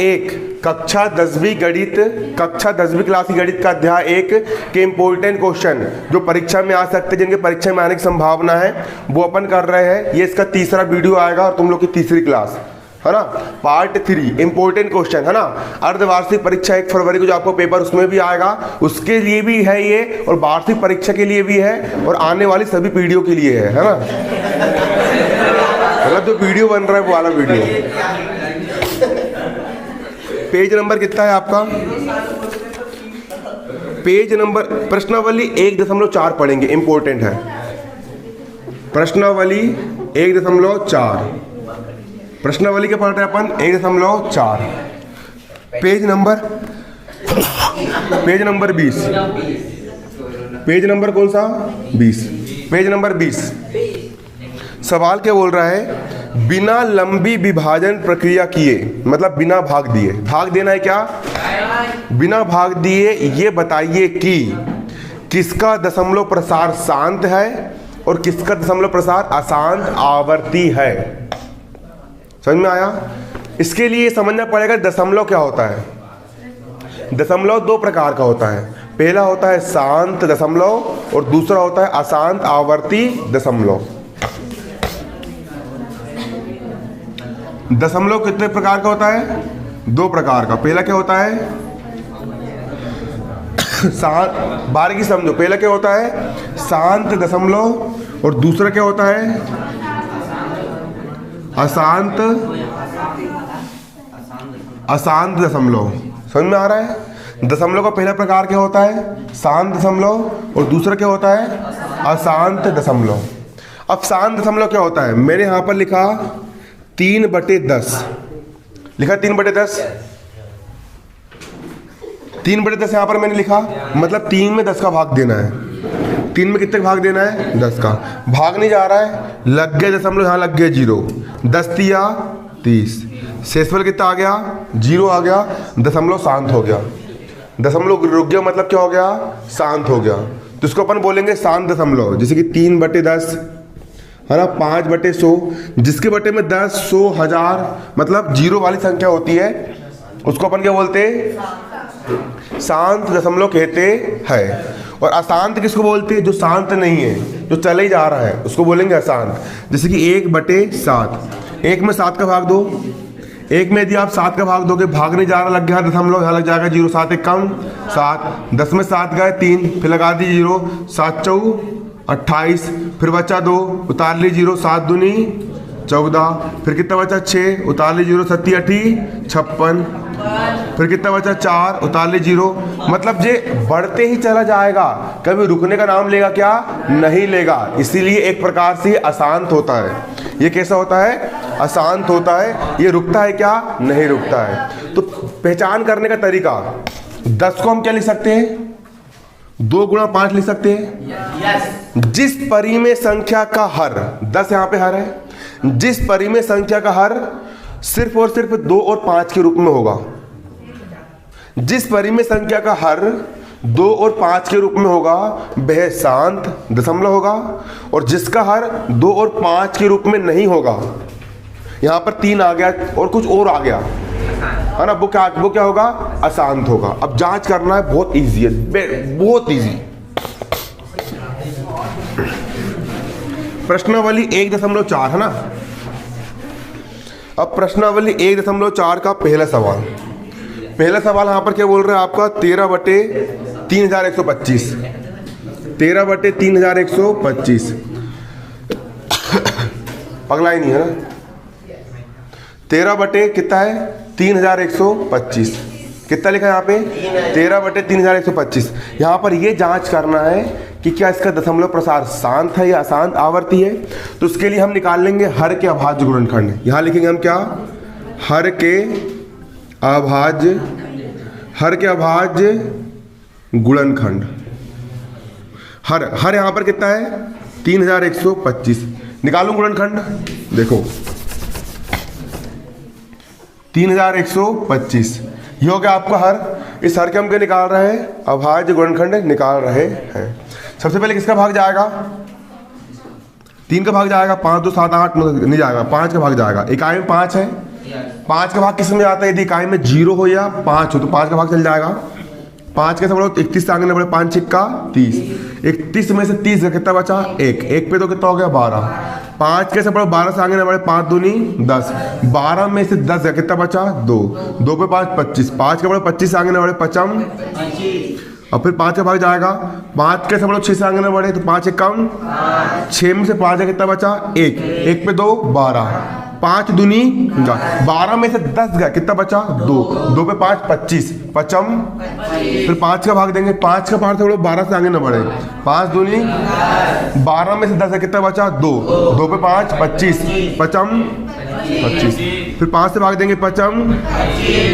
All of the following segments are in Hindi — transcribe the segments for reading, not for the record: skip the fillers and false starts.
1 कक्षा 10वीं क्लास की गणित का अध्याय 1 के इंपॉर्टेंट क्वेश्चन जो परीक्षा में आ सकते हैं, जिनके परीक्षा में आने की संभावना है, वो अपन कर रहे हैं। ये इसका तीसरा वीडियो आएगा और तुम लोग की तीसरी क्लास है ना, पार्ट 3 इंपॉर्टेंट क्वेश्चन है ना। अर्धवार्षिक परीक्षा 1 फरवरी को जो आपको पेपर उसमें भी आएगा, उसके लिए भी है ये, और वार्षिक परीक्षा के लिए भी है, और आने वाली सभी पीढ़ियों के लिए है ना। मतलब जो वीडियो बन रहा है वो वाला वीडियो। पेज नंबर कितना है आपका? पेज नंबर, प्रश्नावली 1.4 पढ़ेंगे, इंपॉर्टेंट है। प्रश्नावली 1.4, प्रश्नावली के पढ़ रहे हैं अपन 1.4। Page number 20। पेज नंबर कौन सा? 20। Page number 20। सवाल क्या बोल रहा है? बिना लंबी विभाजन प्रक्रिया किए, मतलब बिना भाग दिए, भाग देना है क्या? बिना भाग दिए ये बताइए कि किसका दशमलव प्रसार शांत है और किसका दशमलव प्रसार अशांत आवर्ती है। समझ में आया? इसके लिए समझना पड़ेगा दशमलव क्या होता है। दशमलव 2 प्रकार का होता है, पहला होता है शांत दशमलव और दूसरा होता है अशांत आवर्ती दशमलव। दशमलव कितने प्रकार का होता है? 2 प्रकार का। पहला क्या होता है? शांत, बारीकी समझो, पहला क्या होता है? शांत दशमलव, और दूसरा क्या होता है? अशांत दशमलव। समझ में आ रहा है? दशमलव का पहला प्रकार क्या होता है? शांत दशमलव, और दूसरा क्या होता है? अशांत दशमलव। अब शांत दशमलव क्या होता है? मैंने यहां पर लिखा 3/10, लिखा 3/10, 3/10 यहां पर मैंने लिखा, मतलब 3 में 10 का भाग देना है। 3 में कितने का भाग देना है? 10 का। भाग नहीं जा रहा है, लग गया दशमलव, यहाँ लग गया 0, 10 तिया 30, शेषफल कितना आ गया? 0 आ गया, दशमलव शांत हो गया। दशमलव रुक गया मतलब क्या हो गया? शांत हो गया। तो इसको अपन बोलेंगे शांत दशमलव। जैसे कि 3/10 है ना, 5/100, जिसके बटे में 10, 100, 1000 मतलब 0 वाली संख्या होती है, उसको अपन क्या बोलते हैं? शांत दशमलव कहते हैं। और अशांत किसको बोलते हैं? जो शांत नहीं है, जो चले ही जा रहा है, उसको बोलेंगे अशांत। जैसे कि 1/7, 1 में 7 का भाग दो, 1 में यदि आप 7 का भाग दोगे, भाग नहीं जा रहा, लग गया दशमलव, यहाँ लग जाएगा 0, 7 1 कम 7, 10 में 7 गए 3, फिर लगा दी 0, 7 4 28, फिर बचा 2, उतार ली 0, 7 दूनी 14, फिर कितना बचा 6, उतार ली 0, 7 8 56, फिर कितना बचा 4, उतार ली 0। मतलब ये बढ़ते ही चला जाएगा, कभी रुकने का नाम लेगा क्या? नहीं लेगा। इसीलिए एक प्रकार से अशांत होता है। ये कैसा होता है? अशांत होता है। ये रुकता है क्या? नहीं रुकता है। तो पहचान करने का तरीका, 10 को हम क्या लिख सकते हैं? 2 × 5 लिख सकते हैं। जिस परिमेय संख्या का हर, 10 यहाँ पे हर है, जिस परिमेय संख्या का हर सिर्फ और सिर्फ 2 और 5 के रूप में होगा, जिस परिमेय संख्या का हर 2 और 5 के रूप में होगा वह शांत दशमलव होगा, और जिसका हर 2 और 5 के रूप में नहीं होगा, यहाँ पर 3 आ गया और कुछ और आ गया है ना, वो क्या होगा? अशांत होगा। अब जांच करना है, बहुत इजी है, बहुत इजी। प्रश्नावली 1.4 है ना। अब प्रश्नावली 1.4 का पहला सवाल यहां पर क्या बोल रहा है आपका? 13/3125, 13/3125, पगला ही नहीं है ना। 13 कितना है? 3125। कितना लिखा है यहाँ पे? 13/3125। यहाँ पर ये जांच करना है कि क्या इसका दशमलव प्रसार शांत है या अशांत आवर्ती है। तो उसके लिए हम निकाल लेंगे हर के अभाज्य गुणनखंड। यहाँ लिखेंगे हम क्या? हर के अभाज्य गुणनखंड। हर यहाँ पर कितना है? 3125। निकालूं गुणनखंड, देखो 3125, ये हो गया आपका हर। इस हर के हम क्या निकाल रहे हैं? अभाज्य गुणनखंड निकाल रहे हैं। सबसे पहले किसका भाग जाएगा? 3 का भाग जाएगा, 5 2 7 8 नहीं जाएगा, 5 का भाग जाएगा। इकाई में 5 है, 5 का भाग किस में आता है? यदि इकाई में 0 हो या 5 हो तो 5 का भाग चल जाएगा। 5 कैसे बढ़ो? 31 से आगे न बढ़े, 5 छिक्का 30। 31 में से 30 का कितना बचा? 1। 1 पे तो कितना हो गया? 12। 5 कैसे बढ़ो? 12 से आगे न बढ़े, 5 दूनी 10। 12 में से 10 का कितना बचा? 2। 2 पे 5 25। 5 के बढ़ो 25 से आगे न बढ़े, 55। और फिर 5 का भाग जाएगा। 5 कैसे बढ़ो? 6 से आगे न बढ़े तो 5 1 कम 6 में से 5 का कितना बचा? 1। 1 पे 2 12। 5 दूनी 12 में से 10 गया, कितना बचा? 2। 2 पे 5 25। 55। फिर 5 का भाग देंगे। 5 का भाग से 12 से आगे न बढ़े, 5 दूनी 12 में से 10 गया, कितना बचा? 2। 2 पे 5 25। 25। फिर 5 से भाग देंगे 55।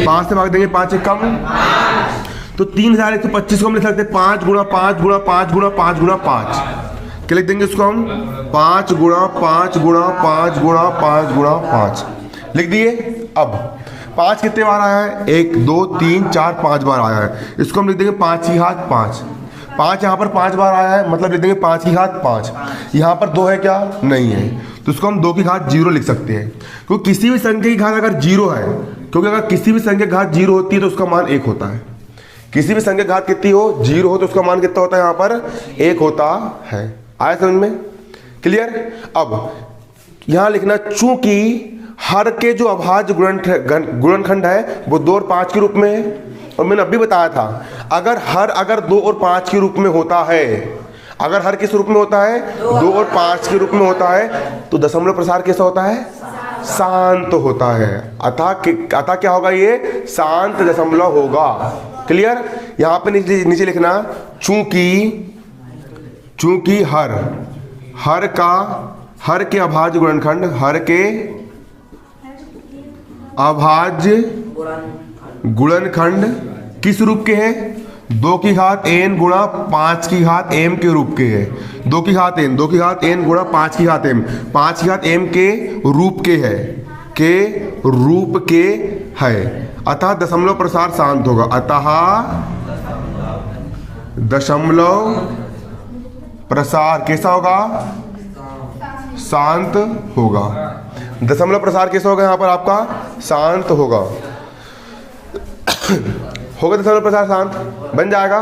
5 से भाग देंगे 5 1 कम तो 3125 को हम लिख सकते हैं 5 गुणा 5 गुणा 5 गुणा 5 गुणा 5। क्या लिख देंगे इसको हम? 5 गुणा 5 गुणा 5 गुणा 5 गुणा 5 लिख दिए। अब 5 कितने बार आया है? 1 2 3 4 5 बार आया है। इसको हम लिख देंगे 5 की घात 5। 5 यहाँ पर 5 बार आया है, मतलब लिख देंगे 5 की घात 5। यहाँ पर 2 है क्या? नहीं है, तो इसको हम 2 की घात 0 लिख सकते हैं। क्योंकि किसी भी संख्या की घात अगर 0 है, क्योंकि अगर किसी भी संख्या की घात 0 होती है तो उसका मान 1 होता है। किसी भी संख्या की घात कितनी हो? 0 हो तो उसका मान कितना होता है? यहाँ पर 1 होता है। आया समझ में? क्लियर? अब यहां लिखना, चूंकि हर के जो अभाज्य गुणनखंड है वो 2 और 5 के रूप में है, और मैंने अभी बताया था अगर 2 और 5 के रूप में होता है, अगर हर किस रूप में होता है? 2 और 5 के रूप में होता है, तो दशमलव प्रसार कैसा होता है? शांत होता है। अतः क्या होगा? ये शांत दशमलव होगा। क्लियर? यहां पे नीचे लिखना, चूंकि हर के अभाज्य गुणनखंड, हर के अभाज्य गुणनखंड किस रूप के हैं? 2 की घात n गुणा 5 की घात m के रूप के है। 2 की घात n गुणा 5 की घात m, 5 की घात m के रूप के है, अतः दशमलव प्रसार शांत होगा। अतः दशमलव प्रसार कैसा होगा? शांत होगा। दशमलव प्रसार कैसा होगा? यहाँ पर आपका शांत होगा। होगा दशमलव प्रसार शांत, बन जाएगा।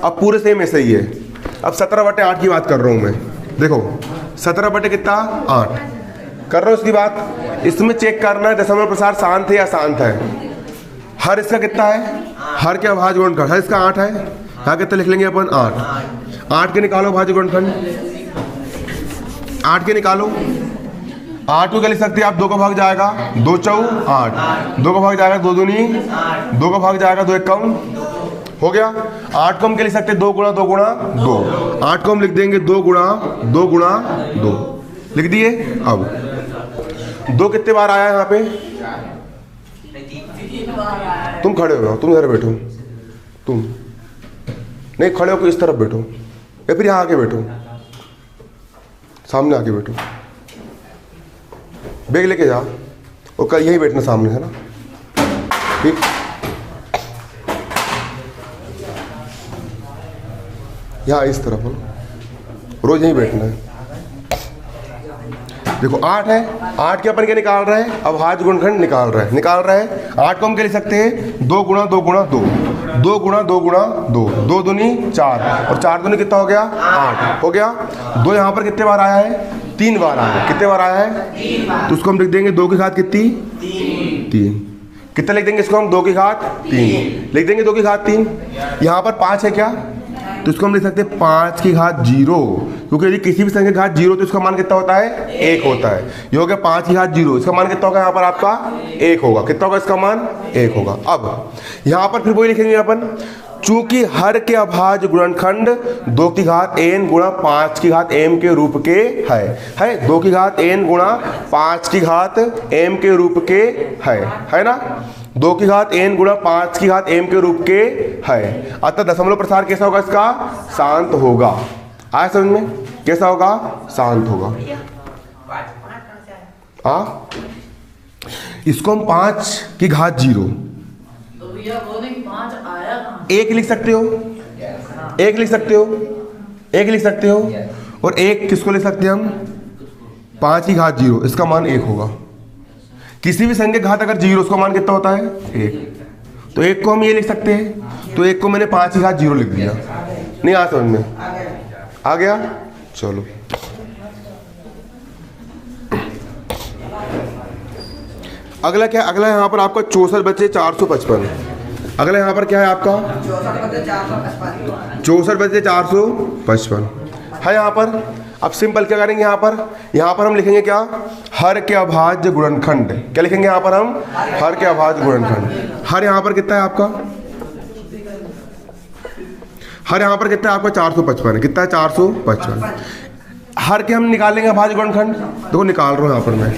अब पूरे सेम ऐसे ही है। अब 17/8 की बात कर रहा हूं मैं। देखो 17 बटे कितना? 8 कर रहा हूं इसकी बात। इसमें चेक करना है दशमलव प्रसार शांत है या अशांत है। हर इसका कितना है? हर के अभाज्य गुणनखंड, हर इसका 8 है। यहाँ कितना लिख लेंगे अपन? 8। 8 के निकालो भाज्य गुणनखंड, 8 के निकालो। 8 को क्या लिख सकते हैं आप? 2 का भाग जाएगा 2 चौ 8, 2 का भाग जाएगा 2 दूनी 2 का भाग जाएगा 2 1 कम हो गया। 8 को हम क्या लिख सकते हैं? 2 गुणा 2 गुणा 2। 8 को हम लिख देंगे 2 गुणा 2 गुणा 2 लिख दिए। अब 2 कितने बार आया यहाँ पे? तुम खड़े हो, तुम इधर बैठो, तुम नहीं खड़े हो तो इस तरफ बैठो, या फिर यहाँ आके बैठो, सामने आके बैठो। बैग लेके जा और कल यहीं बैठना सामने, है ना? ठीक। यहाँ इस तरफ है, रोज यहीं बैठना है। देखो 8 है, 8 के अपन क्या निकाल रहे हैं? अभाज्य गुणनखंड निकाल रहे हैं। 8 को हम क्या लिख सकते हैं? 2 गुणा 2 गुणा 2, 2 गुणा 2 गुणा 2, 2 दूनी 4 और 4 दूनी कितना हो गया? 8 हो गया। 2 यहाँ पर कितने बार आया है? 3 बार आया है। कितने बार आया है? तो उसको हम लिख देंगे 2 की घात कितनी? 3। कितना लिख देंगे इसको हम? 2 की घात 3 लिख देंगे। 2 की घात 3। यहाँ पर 5 है क्या? तो इसको हम लिख सकते हैं 5 की घात 0, क्योंकि यदि किसी भी संख्या की घात 0 तो इसका मान कितना होता है? 1 होता है। ये हो गया 5 की घात 0, इसका मान कितना होगा? यहाँ पर आपका 1 होगा। कितना होगा इसका मान? 1 होगा। अब यहाँ पर फिर वही लिखेंगे अपन, चूंकि हर के अभाज्य गुणनखंड 2 की घात n गुणा 5 की घात m के रूप के है 2 की घात n गुणा 5 की घात m के रूप के है ना? 2 की घात n गुणा 5 की घात m के रूप के है, अतः दशमलव प्रसार कैसा होगा इसका? शांत होगा। आया समझ में? कैसा होगा? शांत होगा। इसको हम 5 की घात 0 1 लिख सकते हो, 1 लिख सकते हो, 1 लिख सकते हो। और 1 किसको लिख सकते हैं हम? 5 की घात 0, इसका मान 1 होगा। किसी भी संख्या घात अगर 0, उसका मान कितना होता है 1। तो 1 को हम ये लिख सकते हैं, तो 1 को मैंने 5 की घात 0 लिख दिया। नहीं आ समझ में? आ गया? चलो अगला क्या? अगला यहाँ पर आपका 64 बचे 455। अगला यहाँ पर क्या है आपका 64 बचे 455 है यहाँ पर। अब सिंपल क्या करेंगे यहाँ पर हम लिखेंगे क्या? हर के अभाज्य गुणनखंड। क्या लिखेंगे यहाँ पर हम? हर के अभाज्य गुणनखंड। हर यहाँ पर कितना है आपका? हर यहाँ पर कितना है आपका? 455 है। कितना है? 455। हर के हम निकालेंगे अभाज्य गुणनखंड। देखो निकाल रहा हूँ यहाँ पर मैं।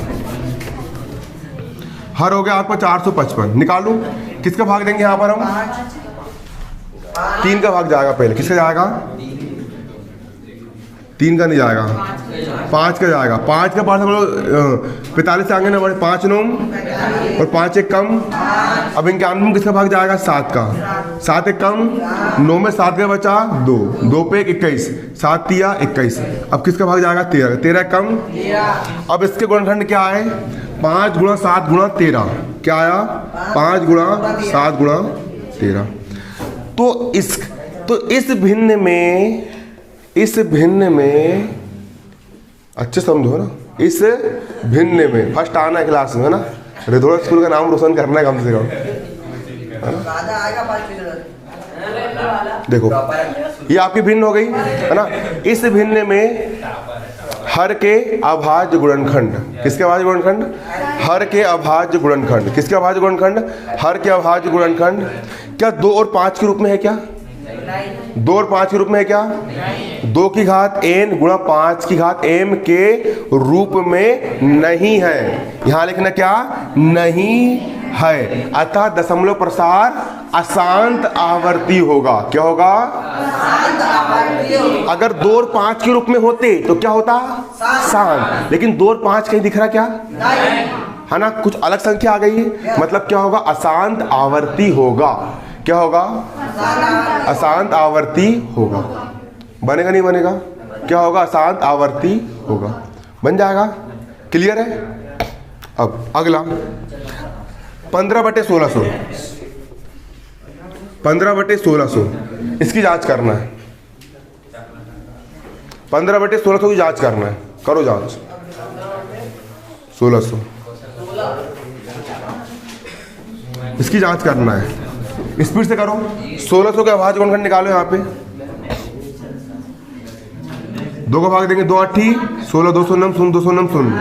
हर हो गया आपका 455। निकालूं, किसका भाग देंगे यहाँ पर हम? 3 का भाग जाएगा पहले। किसका जाएगा? 3 का नहीं जाएगा, 5 का जाएगा। 5 का 5 हम लोग 45 से आगे ना बढ़े, 5 9 और 5 1 कम। अब इनके आंसर में किसका भाग जाएगा? 7 का। 7 1 कम, 9 में 7 का बचा 2, 2 पे 21, 7 3 21। अब किसका भाग जाएगा? 13, 13 कम। अब इसके गुणनखंड क्या है? 5 गुणा 7 गुणा 13। क्या आया? 5 गुणा 7 गुणा 13। तो इस भिन्न में अच्छे समझो ना, इस भिन्न में फर्स्ट आना है क्लास में, है ना। रिधोड़ा स्कूल का नाम रोशन करना है कम से कम, है ना। देखो ये आपकी भिन्न हो गई, है ना। इस भिन्न में हर के अभाज्य गुणनखंड। किसके अभाज्य गुणनखंड? हर के अभाज्य गुणनखंड। किसके अभाज्य गुणनखंड? हर के अभाज्य गुणनखंड। क्या 2 और 5 के रूप में है? क्या 2 और 5 के रूप में है? क्या 2 की घात n गुणा 5 की घात m के रूप में नहीं है। यहां लिखना क्या? नहीं है। अतः दशमलव प्रसार अशांत आवर्ती होगा। क्या होगा? अगर 2 और 5 के रूप में होते तो क्या होता? शांत। लेकिन 2 और 5 कहीं दिख रहा क्या? है ना, कुछ अलग संख्या आ गई है। मतलब क्या होगा? अशांत आवर्ती होगा। क्या होगा? अशांत आवर्ती होगा। बनेगा नहीं बनेगा? क्या होगा? अशांत आवर्ती होगा। बन जाएगा? क्लियर है? अब अगला 15/1600। 15/1600 इसकी जांच करना है। 15/1600 की जांच करना है। करो जांच। 1600 इसकी जांच करना है। स्पीड से करो। 1600 के अभाज्य गुणनखंड निकालो। यहाँ पे 2 का भाग देंगे 2 8 16, 2 0 0 2 0 0।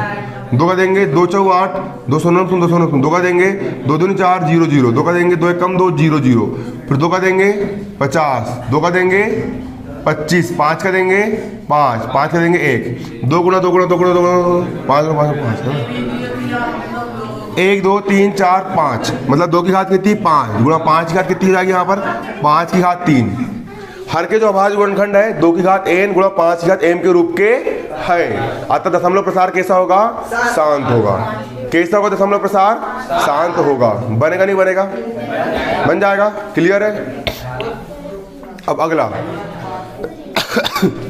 2 का देंगे 2 4 8 2 0 0 2 0 0। 2 का देंगे 2 2 4 0 0। 2 का देंगे 2 1 कम 2 0 0। फिर 2 का देंगे 50। 2 का देंगे 25। 5 का देंगे 5। 5 का देंगे 1। 2 गुणा 2 गुणा 2 गुणा 2 गुणा 5 5 1 2 3 4 5। मतलब 2 की घात कितनी? 5 गुणा 5 की घात कितनी हो जाएगी यहाँ पर? 5 की घात 3। हर के जो अभाज्य गुणनखंड है 2 की घात n गुणा 5 की घात m के रूप के है। अतः दशमलव प्रसार कैसा होगा? शांत होगा। कैसा होगा दशमलव प्रसार? शांत होगा। बनेगा नहीं बनेगा? बन जाएगा। क्लियर है? अब अगला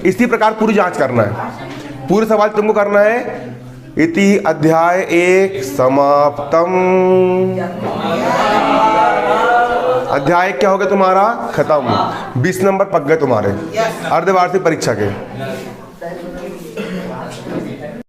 इसी प्रकार पूरी जांच करना है। पूरे सवाल तुमको करना है। इति अध्याय 1 समाप्तम। अध्याय क्या हो गया तुम्हारा? खत्म। 20 नंबर पक गए तुम्हारे अर्धवार्षिक परीक्षा के।